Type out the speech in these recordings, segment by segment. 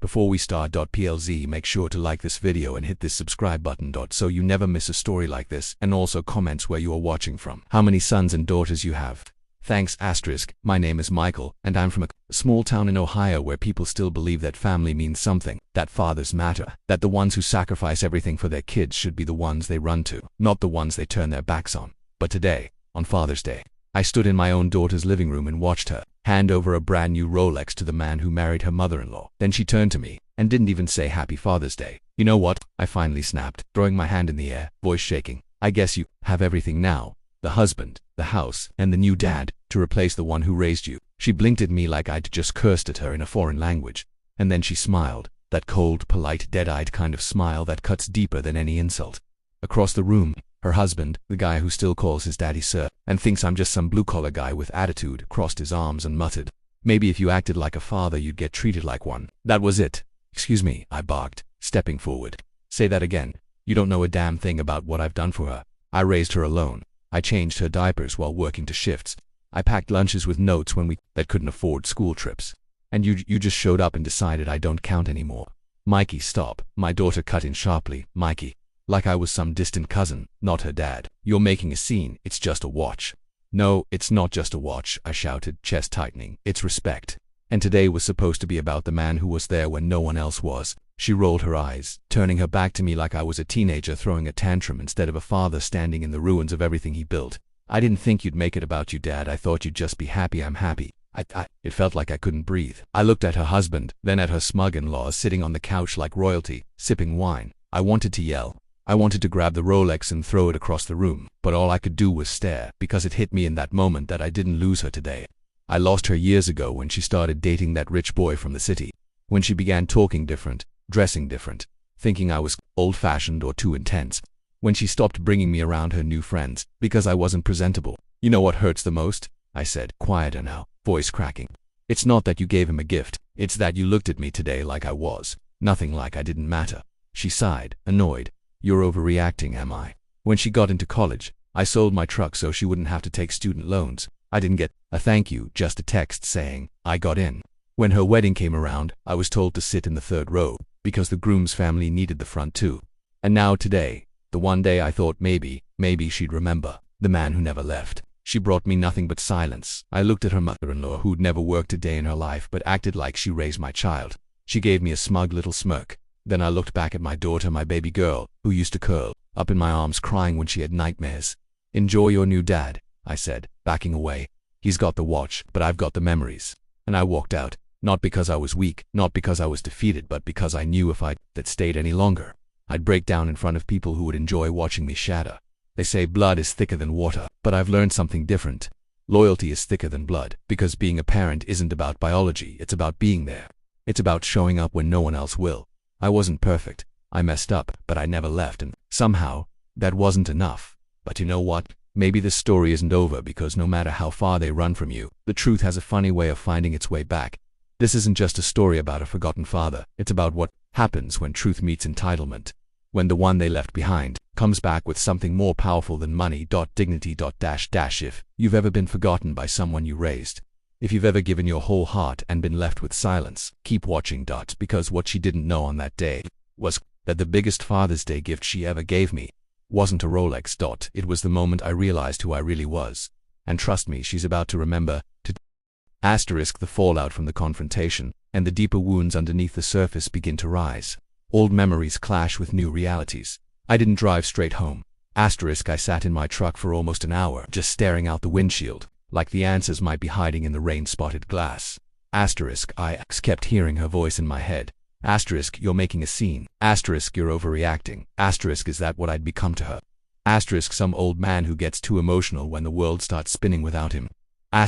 Before we start .plz, make sure to like this video and hit this subscribe button. So you never miss a story like this, and also comments where you are watching from, how many sons and daughters you have. Thanks. My name is Michael, and I'm from a small town in Ohio where people still believe that family means something, that fathers matter, that the ones who sacrifice everything for their kids should be the ones they run to, not the ones they turn their backs on. But today, on Father's Day, I stood in my own daughter's living room and watched her hand over a brand new Rolex to the man who married her mother-in-law. Then she turned to me and didn't even say Happy Father's Day. You know what? I finally snapped, throwing my hand in the air, voice shaking. I guess you have everything now. The husband, the house, and the new dad, to replace the one who raised you. She blinked at me like I'd just cursed at her in a foreign language. And then she smiled, that cold, polite, dead-eyed kind of smile that cuts deeper than any insult. Across the room, her husband, the guy who still calls his daddy sir, and thinks I'm just some blue-collar guy with attitude, crossed his arms and muttered, "Maybe if you acted like a father you'd get treated like one." That was it. "Excuse me," I barked, stepping forward. "Say that again. You don't know a damn thing about what I've done for her. I raised her alone. I changed her diapers while working to shifts. I packed lunches with notes when we that couldn't afford school trips. And you just showed up and decided I don't count anymore." "Mikey, stop," my daughter cut in sharply. "Mikey." Like I was some distant cousin, not her dad. "You're making a scene. It's just a watch." "No, it's not just a watch," I shouted, chest tightening. "It's respect. And today was supposed to be about the man who was there when no one else was." She rolled her eyes, turning her back to me like I was a teenager throwing a tantrum instead of a father standing in the ruins of everything he built. "I didn't think you'd make it about you, Dad. I thought you'd just be happy I'm happy." It felt like I couldn't breathe. I looked at her husband, then at her smug in-laws sitting on the couch like royalty, sipping wine. I wanted to yell. I wanted to grab the Rolex and throw it across the room, but all I could do was stare, because it hit me in that moment that I didn't lose her today. I lost her years ago when she started dating that rich boy from the city. When she began talking different, dressing different, thinking I was old-fashioned or too intense. When she stopped bringing me around her new friends, because I wasn't presentable. "You know what hurts the most?" I said, quieter now, voice cracking. "It's not that you gave him a gift, it's that you looked at me today like I was. Nothing, like I didn't matter." She sighed, annoyed. "You're overreacting, am I?" When she got into college, I sold my truck so she wouldn't have to take student loans. I didn't get a thank you, just a text saying, I got in. When her wedding came around, I was told to sit in the third row, because the groom's family needed the front too. And now today, the one day I thought maybe she'd remember, the man who never left. She brought me nothing but silence. I looked at her mother-in-law who'd never worked a day in her life but acted like she raised my child. She gave me a smug little smirk. Then I looked back at my daughter, my baby girl, who used to curl up in my arms crying when she had nightmares. "Enjoy your new dad," I said, backing away. "He's got the watch, but I've got the memories." And I walked out, not because I was weak, not because I was defeated, but because I knew if I stayed any longer, I'd break down in front of people who would enjoy watching me shatter. They say blood is thicker than water, but I've learned something different. Loyalty is thicker than blood, because being a parent isn't about biology, it's about being there. It's about showing up when no one else will. I wasn't perfect. I messed up, but I never left, and somehow, that wasn't enough. But you know what? Maybe this story isn't over, because no matter how far they run from you, the truth has a funny way of finding its way back. This isn't just a story about a forgotten father, it's about what happens when truth meets entitlement. When the one they left behind comes back with something more powerful than money. Dignity. If you've ever been forgotten by someone you raised, if you've ever given your whole heart and been left with silence, keep watching. Because what she didn't know on that day was that the biggest Father's Day gift she ever gave me wasn't a Rolex. It was the moment I realized who I really was. And trust me, she's about to remember to the fallout from the confrontation, and the deeper wounds underneath the surface begin to rise. Old memories clash with new realities. I didn't drive straight home. I sat in my truck for almost an hour, just staring out the windshield, like the answers might be hiding in the rain-spotted glass. I kept hearing her voice in my head. You're making a scene. You're overreacting. Is that what I'd become to her? Some old man who gets too emotional when the world starts spinning without him. I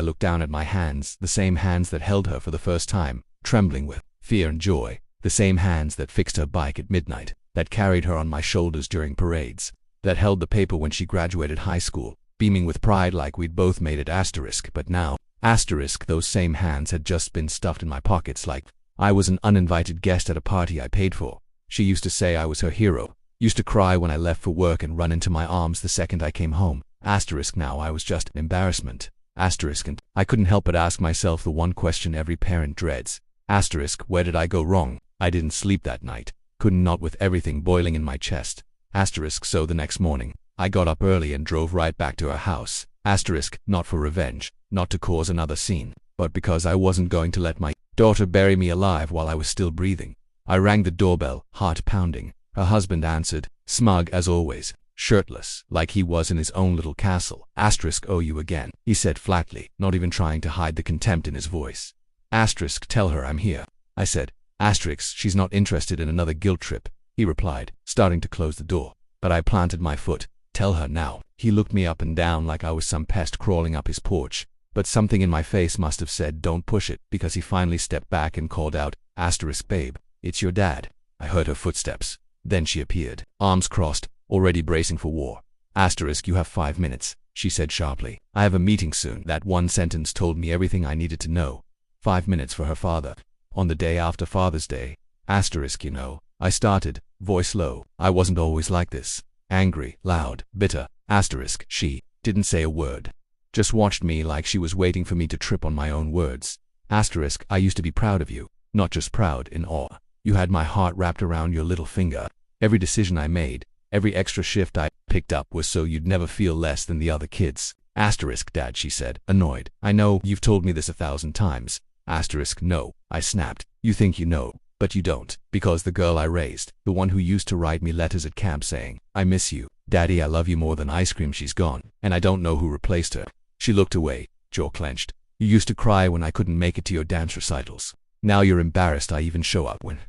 looked down at my hands, the same hands that held her for the first time, trembling with fear and joy, the same hands that fixed her bike at midnight, that carried her on my shoulders during parades, that held the paper when she graduated high school, beaming with pride like we'd both made it. But now, those same hands had just been stuffed in my pockets like I was an uninvited guest at a party I paid for. She used to say I was her hero, used to cry when I left for work and run into my arms the second I came home. Now I was just an embarrassment. And I couldn't help but ask myself the one question every parent dreads. Asterisk, where did I go wrong? I didn't sleep that night. Couldn't, not with everything boiling in my chest. Asterisk, so the next morning, I got up early and drove right back to her house. Asterisk, not for revenge, not to cause another scene, but because I wasn't going to let my daughter bury me alive while I was still breathing. I rang the doorbell, heart pounding. Her husband answered, smug as always, shirtless, like he was in his own little castle. Asterisk, oh, you again, he said flatly, not even trying to hide the contempt in his voice. Asterisk, tell her I'm here. I said. Asterisk, she's not interested in another guilt trip, he replied, starting to close the door. But I planted my foot. Tell her now. He looked me up and down like I was some pest crawling up his porch, but something in my face must have said don't push it, because he finally stepped back and called out, Asterisk, babe, it's your dad. I heard her footsteps. Then she appeared, arms crossed, already bracing for war. Asterisk, you have 5 minutes, she said sharply. I have a meeting soon. That one sentence told me everything I needed to know. 5 minutes for her father. On the day after Father's Day. Asterisk, you know, I started, voice low. I wasn't always like this. Angry, loud, bitter. Asterisk, she didn't say a word. Just watched me like she was waiting for me to trip on my own words. Asterisk, I used to be proud of you. Not just proud, in awe. You had my heart wrapped around your little finger. Every decision I made, every extra shift I picked up was so you'd never feel less than the other kids. Asterisk, Dad, she said, annoyed. I know, you've told me this 1,000 times. Asterisk, no, I snapped. You think you know, but you don't, because the girl I raised, the one who used to write me letters at camp saying, I miss you, Daddy, I love you more than ice cream, she's gone, and I don't know who replaced her. She looked away, jaw clenched. You used to cry when I couldn't make it to your dance recitals. Now you're embarrassed I even show up when.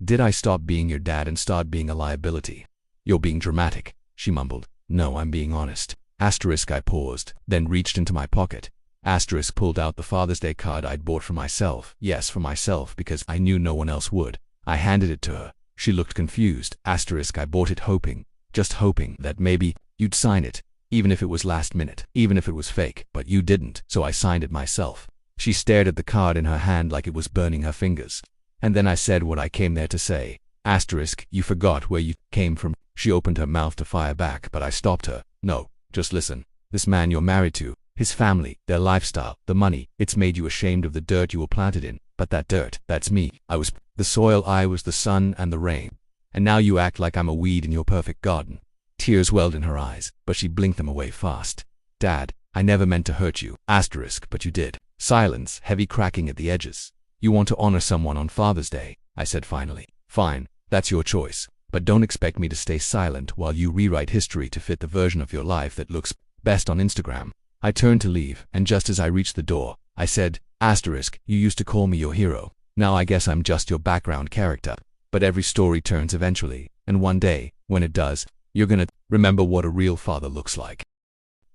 Did I stop being your dad and start being a liability? You're being dramatic, she mumbled. No, I'm being honest. Asterisk, I paused, then reached into my pocket. Asterisk, pulled out the Father's Day card I'd bought for myself. Yes, for myself, because I knew no one else would. I handed it to her. She looked confused. Asterisk, I bought it hoping, just hoping, that maybe you'd sign it, even if it was last minute, even if it was fake, but you didn't, so I signed it myself. She stared at the card in her hand like it was burning her fingers. And then I said what I came there to say. Asterisk, you forgot where you came from. She opened her mouth to fire back, but I stopped her. No, just listen. This man you're married to, his family, their lifestyle, the money, it's made you ashamed of the dirt you were planted in. But that dirt, that's me. I was the soil, I was the sun and the rain. And now you act like I'm a weed in your perfect garden. Tears welled in her eyes, but she blinked them away fast. Dad, I never meant to hurt you. Asterisk, but you did. Silence, heavy cracking at the edges. You want to honor someone on Father's Day, I said finally. Fine, that's your choice. But don't expect me to stay silent while you rewrite history to fit the version of your life that looks best on Instagram. I turned to leave, and just as I reached the door, I said, Asterisk, you used to call me your hero. Now I guess I'm just your background character. But every story turns eventually, and one day, when it does, you're gonna remember what a real father looks like.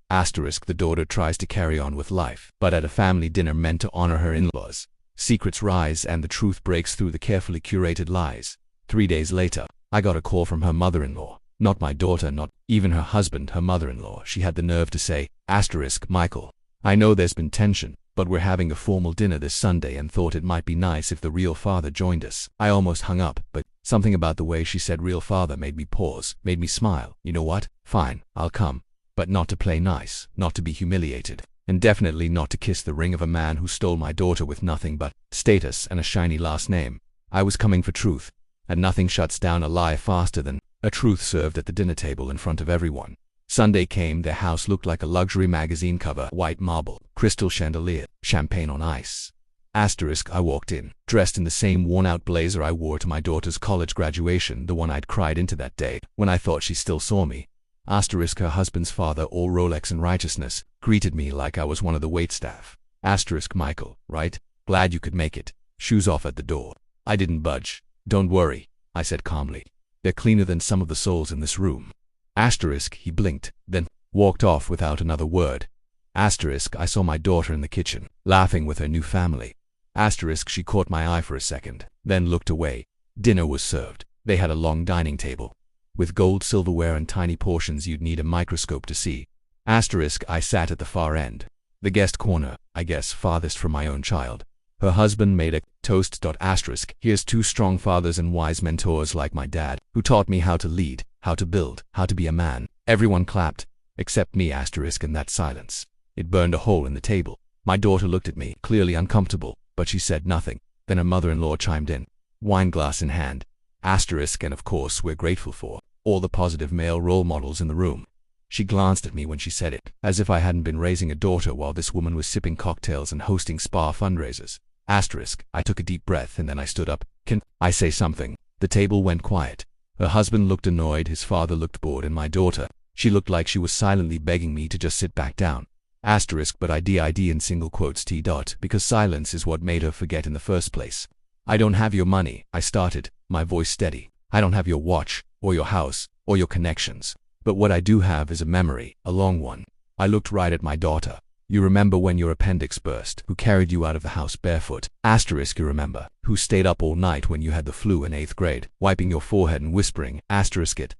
Asterisk, the daughter tries to carry on with life, but at a family dinner meant to honor her in-laws. Secrets rise and the truth breaks through the carefully curated lies. 3 days later, I got a call from her mother-in-law. Not my daughter, not even her husband, her mother-in-law. She had the nerve to say, Asterisk, Michael, I know there's been tension, but we're having a formal dinner this Sunday and thought it might be nice if the real father joined us. I almost hung up, but something about the way she said real father made me pause, made me smile. You know what? Fine, I'll come. But not to play nice, not to be humiliated, and definitely not to kiss the ring of a man who stole my daughter with nothing but status and a shiny last name. I was coming for truth, and nothing shuts down a lie faster than a truth served at the dinner table in front of everyone. Sunday came. Their house looked like a luxury magazine cover. White marble, crystal chandelier, champagne on ice. Asterisk, I walked in, dressed in the same worn-out blazer I wore to my daughter's college graduation, the one I'd cried into that day, when I thought she still saw me. Asterisk, her husband's father, all Rolex and righteousness, greeted me like I was one of the waitstaff. Asterisk, Michael, right? Glad you could make it. Shoes off at the door. I didn't budge. Don't worry, I said calmly. They're cleaner than some of the souls in this room. Asterisk, he blinked, then walked off without another word. Asterisk, I saw my daughter in the kitchen, laughing with her new family. Asterisk, she caught my eye for a second, then looked away. Dinner was served. They had a long dining table, with gold silverware and tiny portions you'd need a microscope to see. Asterisk, I sat at the far end, the guest corner, I guess farthest from my own child. Her husband made a toast. Asterisk, here's 2 strong fathers and wise mentors like my dad, who taught me how to lead, how to build, how to be a man. Everyone clapped, except me. Asterisk, in that silence, it burned a hole in the table. My daughter looked at me, clearly uncomfortable, but she said nothing. Then her mother-in-law chimed in, wine glass in hand. Asterisk, and of course we're grateful for all the positive male role models in the room. She glanced at me when she said it, as if I hadn't been raising a daughter while this woman was sipping cocktails and hosting spa fundraisers. Asterisk, I took a deep breath and then I stood up. Can I say something? The table went quiet. Her husband looked annoyed, his father looked bored, and my daughter, she looked like she was silently begging me to just sit back down. Asterisk, but I did in single quotes T. because silence is what made her forget in the first place. I don't have your money, I started, my voice steady. I don't have your watch, or your house, or your connections. But what I do have is a memory, a long one. I looked right at my daughter. You remember when your appendix burst? Who carried you out of the house barefoot? Asterisk, you remember? Who stayed up all night when you had the flu in 8th grade, wiping your forehead and whispering, asterisk it,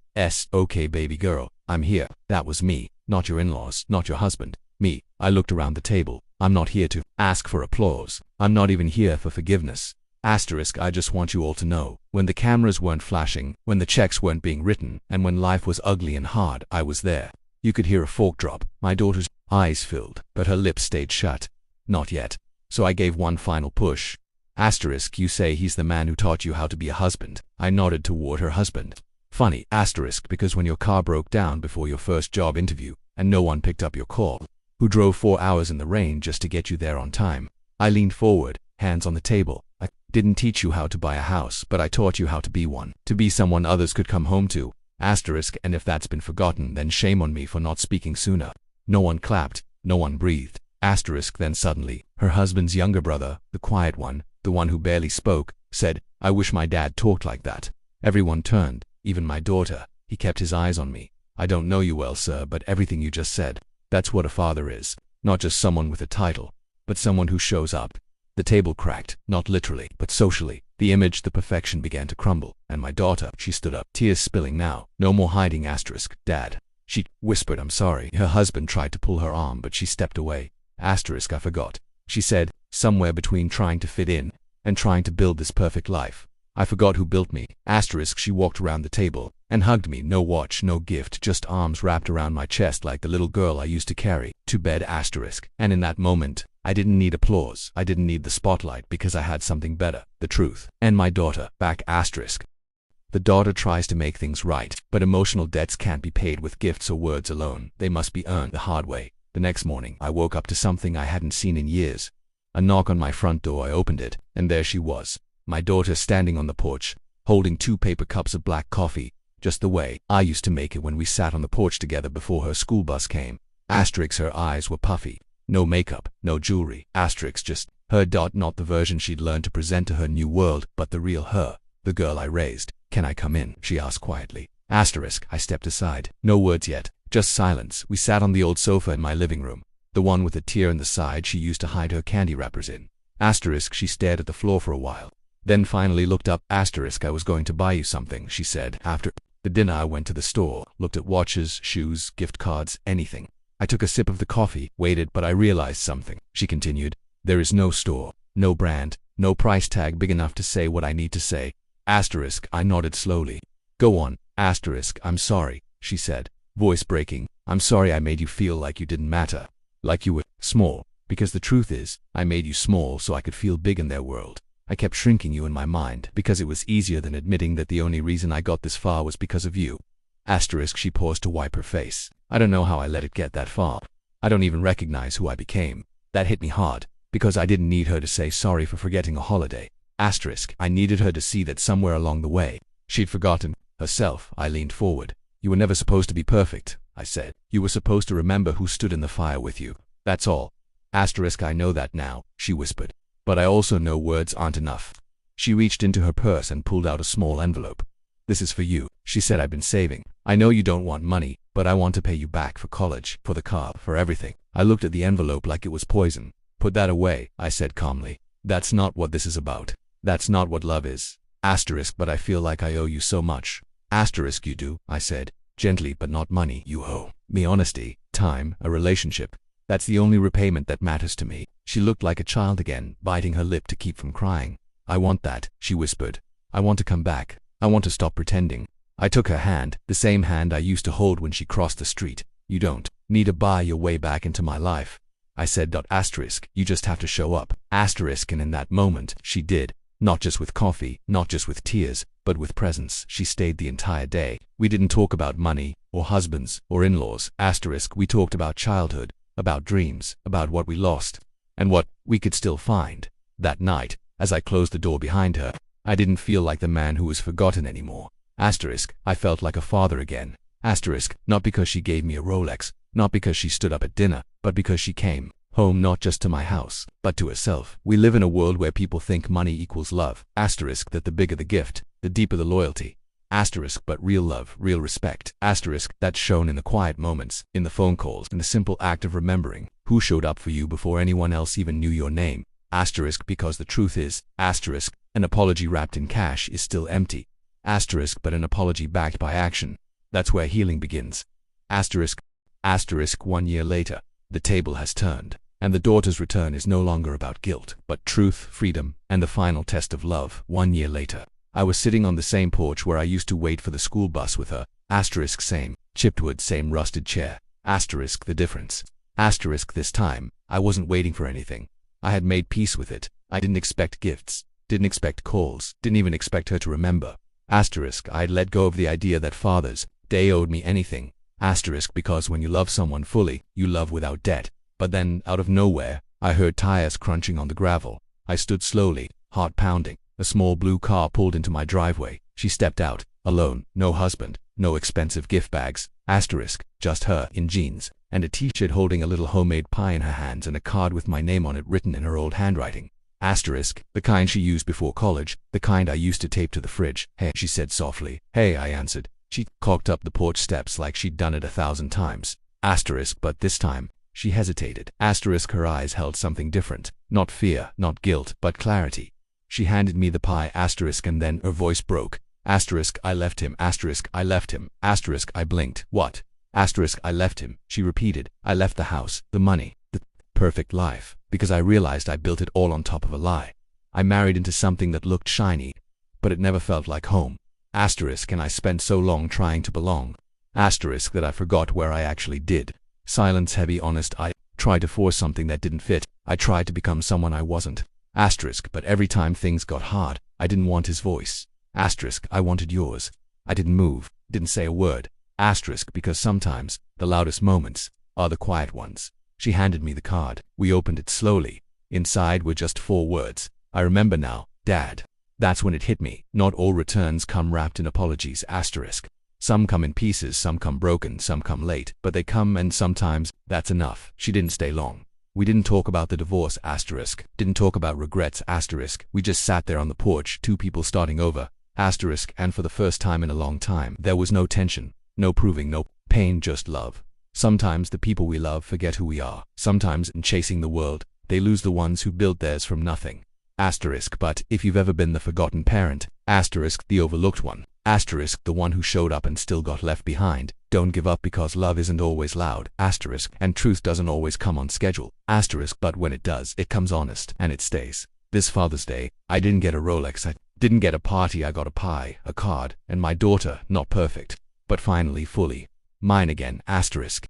okay baby girl, I'm here. That was me, not your in-laws, not your husband. Me. I looked around the table. I'm not here to ask for applause. I'm not even here for forgiveness. Asterisk, I just want you all to know, when the cameras weren't flashing, when the checks weren't being written, and when life was ugly and hard, I was there. You could hear a fork drop. My daughter's eyes filled, but her lips stayed shut. Not yet. So I gave one final push. Asterisk, you say he's the man who taught you how to be a husband. I nodded toward her husband. Funny, asterisk, because when your car broke down before your first job interview, and no one picked up your call, who drove 4 hours in the rain just to get you there on time? I leaned forward, hands on the table. I didn't teach you how to buy a house, but I taught you how to be one. To be someone others could come home to. Asterisk, and if that's been forgotten, then shame on me for not speaking sooner. No one clapped, no one breathed. Asterisk, then suddenly, her husband's younger brother, the quiet one, the one who barely spoke, said, I wish my dad talked like that. Everyone turned, even my daughter. He kept his eyes on me. I don't know you well, sir, but everything you just said, that's what a father is. Not just someone with a title, but someone who shows up. The table cracked, not literally, but socially. The image, the perfection began to crumble, and my daughter, she stood up, tears spilling now. No more hiding, asterisk, Dad. She whispered, I'm sorry. Her husband tried to pull her arm, but she stepped away. Asterisk, I forgot. She said, somewhere between trying to fit in and trying to build this perfect life. I forgot who built me. Asterisk, she walked around the table and hugged me. No watch, no gift, just arms wrapped around my chest like the little girl I used to carry to bed, asterisk. And in that moment, I didn't need applause. I didn't need the spotlight because I had something better, the truth. And my daughter, back, asterisk. The daughter tries to make things right, but emotional debts can't be paid with gifts or words alone. They must be earned the hard way. The next morning, I woke up to something I hadn't seen in years. A knock on my front door. I opened it, and there she was. My daughter standing on the porch, holding 2 paper cups of black coffee, just the way I used to make it when we sat on the porch together before her school bus came. Asterisk, her eyes were puffy. No makeup, no jewelry. Asterisk, just her. Not the version she'd learned to present to her new world, but the real her, the girl I raised. Can I come in? She asked quietly. Asterisk, I stepped aside. No words yet, just silence. We sat on the old sofa in my living room, the one with a tear in the side she used to hide her candy wrappers in. Asterisk, she stared at the floor for a while, then finally looked up. Asterisk, I was going to buy you something, she said. After the dinner I went to the store, looked at watches, shoes, gift cards, anything. I took a sip of the coffee, waited, but I realized something. She continued, there is no store, no brand, no price tag big enough to say what I need to say. Asterisk, I nodded slowly. Go on. Asterisk, I'm sorry, she said, voice breaking. I'm sorry I made you feel like you didn't matter, like you were small, because the truth is, I made you small so I could feel big in their world. I kept shrinking you in my mind because it was easier than admitting that the only reason I got this far was because of you. Asterisk, she paused to wipe her face. I don't know how I let it get that far. I don't even recognize who I became. That hit me hard, because I didn't need her to say sorry for forgetting a holiday. Asterisk, I needed her to see that somewhere along the way, she'd forgotten herself. I leaned forward. You were never supposed to be perfect, I said. You were supposed to remember who stood in the fire with you. That's all. Asterisk, I know that now, she whispered. But I also know words aren't enough. She reached into her purse and pulled out a small envelope. This is for you, she said. I've been saving. I know you don't want money, but I want to pay you back for college, for the car, for everything. I looked at the envelope like it was poison. Put that away, I said calmly. That's not what this is about. That's not what love is. Asterisk, but I feel like I owe you so much. Asterisk, you do, I said, gently, but not money. You owe me honesty, time, a relationship. That's the only repayment that matters to me. She looked like a child again, biting her lip to keep from crying. I want that, she whispered. I want to come back. I want to stop pretending. I took her hand, the same hand I used to hold when she crossed the street. You don't need to buy your way back into my life. I said. Asterisk, you just have to show up. Asterisk, and in that moment, she did. Not just with coffee, not just with tears, but with presence. She stayed the entire day. We didn't talk about money, or husbands, or in-laws. Asterisk, we talked about childhood, about dreams, about what we lost, and what we could still find. That night, as I closed the door behind her, I didn't feel like the man who was forgotten anymore. Asterisk, I felt like a father again. Asterisk, not because she gave me a Rolex, not because she stood up at dinner, but because she came home not just to my house, but to herself. We live in a world where people think money equals love. Asterisk, that the bigger the gift, the deeper the loyalty. Asterisk, but real love, real respect. Asterisk, that's shown in the quiet moments, in the phone calls, in the simple act of remembering who showed up for you before anyone else even knew your name. Asterisk, because the truth is, asterisk, an apology wrapped in cash is still empty. Asterisk, but an apology backed by action, that's where healing begins. Asterisk, 1 year later, the table has turned, and the daughter's return is no longer about guilt, but truth, freedom, and the final test of love. 1 year later, I was sitting on the same porch where I used to wait for the school bus with her. Asterisk, same chipped wood, same rusted chair. Asterisk, the difference. Asterisk, this time, I wasn't waiting for anything. I had made peace with it. I didn't expect gifts, didn't expect calls, didn't even expect her to remember. Asterisk, I had let go of the idea that Father's Day owed me anything. Asterisk, because when you love someone fully, you love without debt. But then, out of nowhere, I heard tires crunching on the gravel. I stood slowly, heart pounding. A small blue car pulled into my driveway. She stepped out, alone, no husband, no expensive gift bags. Asterisk, just her, in jeans, and a t-shirt holding a little homemade pie in her hands and a card with my name on it written in her old handwriting. Asterisk, the kind she used before college, the kind I used to tape to the fridge. Hey, she said softly. Hey, I answered. She cocked up the porch steps like she'd done it 1,000 times. Asterisk, but this time, she hesitated. Asterisk, her eyes held something different. Not fear, not guilt, but clarity. She handed me the pie. Asterisk, and then her voice broke. Asterisk, I left him. Asterisk, I left him. Asterisk, I blinked. What? Asterisk, I left him. She repeated. I left the house, the money, the perfect life, because I realized I built it all on top of a lie. I married into something that looked shiny, but it never felt like home. Asterisk, and I spent so long trying to belong. Asterisk, that I forgot where I actually did. Silence, heavy, honest. I tried to force something that didn't fit. I tried to become someone I wasn't. Asterisk, but every time things got hard, I didn't want his voice. Asterisk, I wanted yours. I didn't move, didn't say a word. Asterisk, because sometimes, the loudest moments are the quiet ones. She handed me the card. We opened it slowly. Inside were just 4 words. I remember now, Dad. That's when it hit me. Not all returns come wrapped in apologies. Asterisk. Some come in pieces, some come broken, some come late, but they come, and sometimes that's enough. She didn't stay long. We didn't talk about the divorce. Asterisk. Didn't talk about regrets. Asterisk. We just sat there on the porch, 2 people starting over. Asterisk, and for the first time in a long time, there was no tension, no proving, no pain, just love. Sometimes the people we love forget who we are. Sometimes, in chasing the world, they lose the ones who built theirs from nothing. Asterisk, but if you've ever been the forgotten parent, asterisk, the overlooked one, asterisk, the one who showed up and still got left behind, don't give up, because love isn't always loud, asterisk, and truth doesn't always come on schedule, asterisk, but when it does, it comes honest, and it stays. This Father's Day, I didn't get a Rolex, I didn't get a party, I got a pie, a card, and my daughter, not perfect, but finally fully mine again, asterisk.